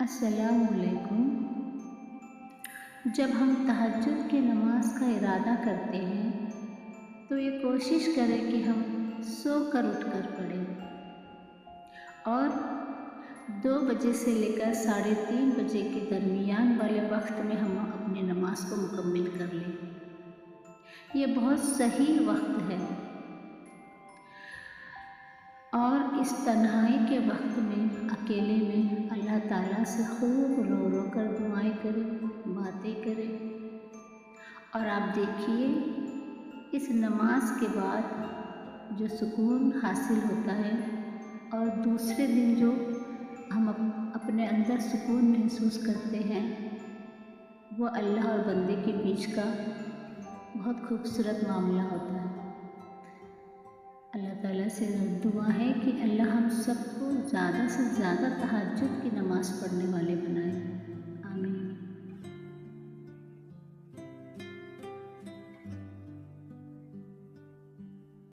السلام علیکم۔ جب ہم تہجد کی نماز کا ارادہ کرتے ہیں تو یہ کوشش کریں کہ ہم سو کر اٹھ کر پڑھیں اور 2 بجے سے لے کر 3:30 بجے کے درمیان والے وقت میں ہم اپنی نماز کو مکمل کر لیں۔ یہ بہت صحیح وقت ہے اور اس تنہائی کے وقت میں اکیلے میں اللہ تعالیٰ سے خوب رو رو کر دعائیں کریں، باتیں کریں۔ اور آپ دیکھیے اس نماز کے بعد جو سکون حاصل ہوتا ہے اور دوسرے دن جو ہم اپنے اندر سکون محسوس کرتے ہیں وہ اللہ اور بندے کے بیچ کا بہت خوبصورت معاملہ ہوتا ہے۔ اللہ تعالیٰ سے دعا ہے کہ اللہ ہم سب کو زیادہ سے زیادہ تہجد کی